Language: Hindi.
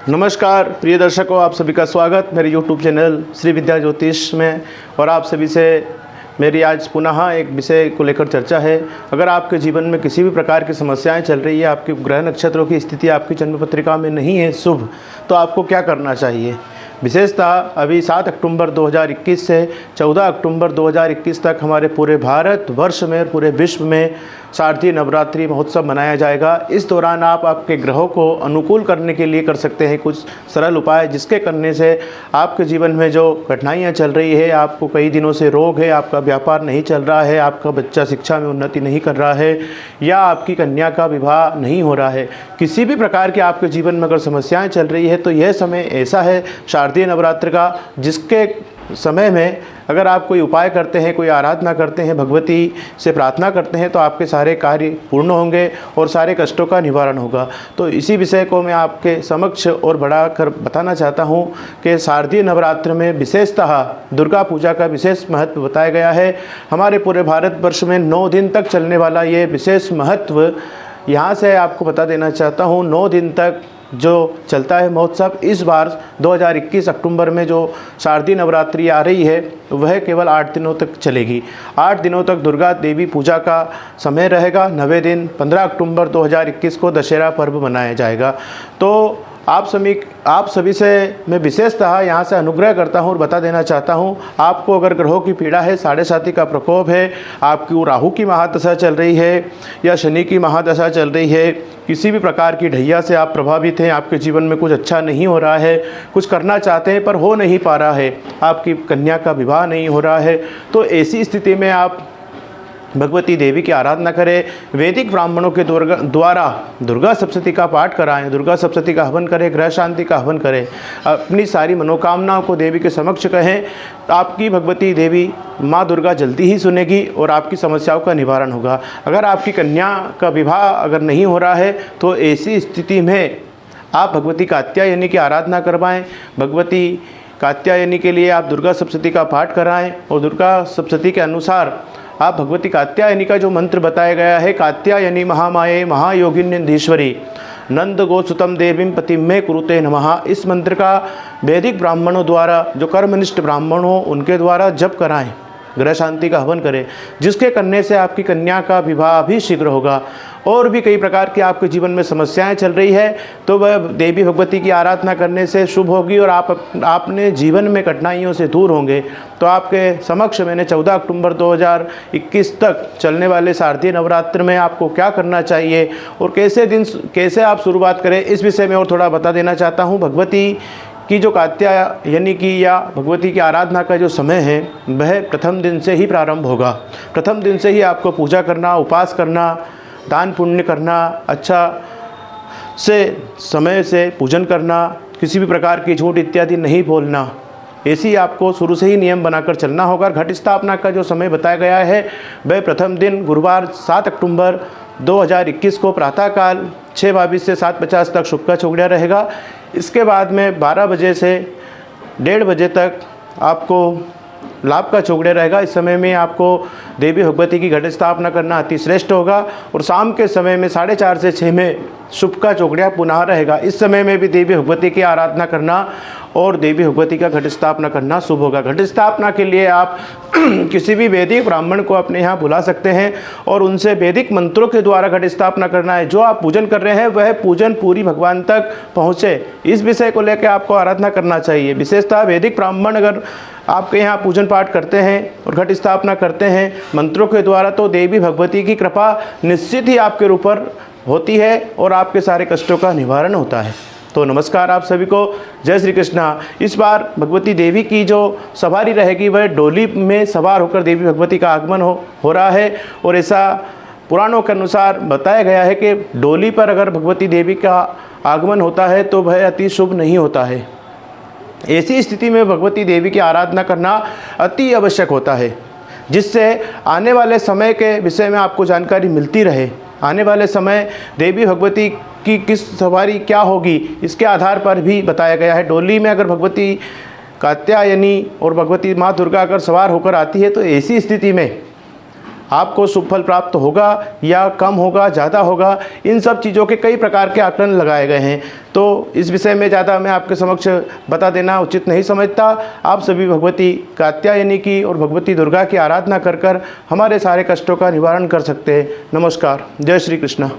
नमस्कार प्रिय दर्शकों, आप सभी का स्वागत मेरे YouTube चैनल श्री विद्या ज्योतिष में। और आप सभी से मेरी आज पुनः एक विषय को लेकर चर्चा है। अगर आपके जीवन में किसी भी प्रकार की समस्याएं चल रही है, आपके ग्रह नक्षत्रों की स्थिति आपकी जन्म पत्रिका में नहीं है शुभ, तो आपको क्या करना चाहिए। विशेषतः अभी 7 अक्टूबर 2021 से 14 अक्टूबर 2021 तक हमारे पूरे भारत वर्ष में, पूरे विश्व में शारदीय नवरात्रि महोत्सव मनाया जाएगा। इस दौरान आप आपके ग्रहों को अनुकूल करने के लिए कर सकते हैं कुछ सरल उपाय, जिसके करने से आपके जीवन में जो कठिनाइयाँ चल रही है, आपको कई दिनों से रोग है, आपका व्यापार नहीं चल रहा है, आपका बच्चा शिक्षा में उन्नति नहीं कर रहा है, या आपकी कन्या का विवाह नहीं हो रहा है, किसी भी प्रकार के आपके जीवन में अगर समस्याएं चल रही है, तो यह समय ऐसा है शारदीय नवरात्र का, जिसके समय में अगर आप कोई उपाय करते हैं, कोई आराधना करते हैं, भगवती से प्रार्थना करते हैं, तो आपके सारे कार्य पूर्ण होंगे और सारे कष्टों का निवारण होगा। तो इसी विषय को मैं आपके समक्ष और बढ़ा कर बताना चाहता हूँ कि शारदीय नवरात्र में विशेषतः दुर्गा पूजा का विशेष महत्व बताया गया है। हमारे पूरे भारतवर्ष में 9 दिन तक चलने वाला ये विशेष महत्व यहाँ से आपको बता देना चाहता हूँ। 9 दिन तक जो चलता है महोत्सव, इस बार 2021 अक्टूबर में जो शारदीय नवरात्रि आ रही है, वह केवल 8 दिनों तक चलेगी। 8 दिनों तक दुर्गा देवी पूजा का समय रहेगा। 9वें दिन 15 अक्टूबर 2021 को दशहरा पर्व मनाया जाएगा। तो आप सभी से मैं विशेषतः यहाँ से अनुग्रह करता हूँ और बता देना चाहता हूँ, आपको अगर ग्रहों की पीड़ा है, साढ़े साती का प्रकोप है, आपकी राहु की महादशा चल रही है या शनि की महादशा चल रही है, किसी भी प्रकार की ढैया से आप प्रभावित हैं, आपके जीवन में कुछ अच्छा नहीं हो रहा है, कुछ करना चाहते हैं पर हो नहीं पा रहा है, आपकी कन्या का विवाह नहीं हो रहा है, तो ऐसी स्थिति में आप भगवती देवी की आराधना करें। वैदिक ब्राह्मणों के द्वारा दुर्गा सप्तशती का पाठ कराएं, दुर्गा सप्तशती का हवन करें, ग्रह शांति का हवन करें, अपनी सारी मनोकामनाओं को देवी के समक्ष कहें। आपकी भगवती देवी माँ दुर्गा जल्दी ही सुनेगी और आपकी समस्याओं का निवारण होगा। अगर आपकी कन्या का विवाह अगर नहीं हो रहा है, तो ऐसी स्थिति में आप भगवती कात्यायनी की आराधना करवाएं। भगवती कात्यायनी के लिए आप दुर्गा सप्तशती का पाठ कराएं और दुर्गा सप्तशती के अनुसार आप भगवती कात्यायनी का जो मंत्र बताया गया है, कात्यायनी महामाये महायोगिन्यधीश्वरी नंद गोसुतम देवीं पतिम में कुरुते नमः, इस मंत्र का वैदिक ब्राह्मणों द्वारा, जो कर्मनिष्ठ ब्राह्मण हो, उनके द्वारा जप कराएं, ग्रह शांति का हवन करें, जिसके करने से आपकी कन्या का विवाह भी शीघ्र होगा। और भी कई प्रकार की आपके जीवन में समस्याएं चल रही है, तो वह देवी भगवती की आराधना करने से शुभ होगी और आप अपने जीवन में कठिनाइयों से दूर होंगे। तो आपके समक्ष मैंने 14 अक्टूबर 2021 तक चलने वाले शारदीय नवरात्र में आपको क्या करना चाहिए और कैसे आप शुरुआत करें, इस विषय में और थोड़ा बता देना चाहता हूँ। भगवती की जो कात्यायनी की या भगवती की आराधना का जो समय है, वह प्रथम दिन से ही प्रारंभ होगा। प्रथम दिन से ही आपको पूजा करना, उपास करना, दान पुण्य करना, अच्छा से समय से पूजन करना, किसी भी प्रकार की झूठ इत्यादि नहीं बोलना, ऐसी आपको शुरू से ही नियम बनाकर चलना होगा। घट स्थापना का जो समय बताया गया है, वह प्रथम दिन गुरुवार 7 अक्टूबर 2021 को प्रातःकाल 6:22 से 7:50 तक शुभ का चौगड़िया रहेगा। इसके बाद में 12 बजे से 1:30 बजे तक आपको लाभ का चौगड़िया रहेगा। इस समय में आपको देवी भगवती की घट स्थापना करना अति श्रेष्ठ होगा और शाम के समय में 4:30 से 6 में शुभ का चौगड़िया पुनः रहेगा। इस समय में भी देवी भगवती की आराधना करना और देवी भगवती का घट स्थापना करना शुभ होगा। घट स्थापना के लिए आप किसी भी वैदिक ब्राह्मण को अपने यहाँ बुला सकते हैं और उनसे वैदिक मंत्रों के द्वारा घट स्थापना करना है। जो आप पूजन कर रहे हैं, वह पूजन पूरी भगवान तक पहुँचे, इस विषय को लेकर आपको आराधना करना चाहिए। विशेषतः वैदिक ब्राह्मण अगर आपके यहाँ पूजन पाठ करते हैं और घट स्थापना करते हैं मंत्रों के द्वारा, तो देवी भगवती की कृपा निश्चित ही आपके ऊपर होती है और आपके सारे कष्टों का निवारण होता है। तो नमस्कार आप सभी को, जय श्री कृष्णा। इस बार भगवती देवी की जो सवारी रहेगी, वह डोली में सवार होकर देवी भगवती का आगमन हो रहा है और ऐसा पुराणों के अनुसार बताया गया है कि डोली पर अगर भगवती देवी का आगमन होता है तो वह अति शुभ नहीं होता है। ऐसी स्थिति में भगवती देवी की आराधना करना अति आवश्यक होता है, जिससे आने वाले समय के विषय में आपको जानकारी मिलती रहे। आने वाले समय देवी भगवती की किस सवारी क्या होगी, इसके आधार पर भी बताया गया है। डोली में अगर भगवती कात्यायनी और भगवती माँ दुर्गा अगर सवार होकर आती है, तो ऐसी स्थिति में आपको शुभ फल प्राप्त होगा या कम होगा, ज़्यादा होगा, इन सब चीज़ों के कई प्रकार के आकलन लगाए गए हैं। तो इस विषय में ज़्यादा मैं आपके समक्ष बता देना उचित नहीं समझता। आप सभी भगवती कात्यायनी की और भगवती दुर्गा की आराधना कर कर हमारे सारे कष्टों का निवारण कर सकते हैं। नमस्कार। जय श्री कृष्ण।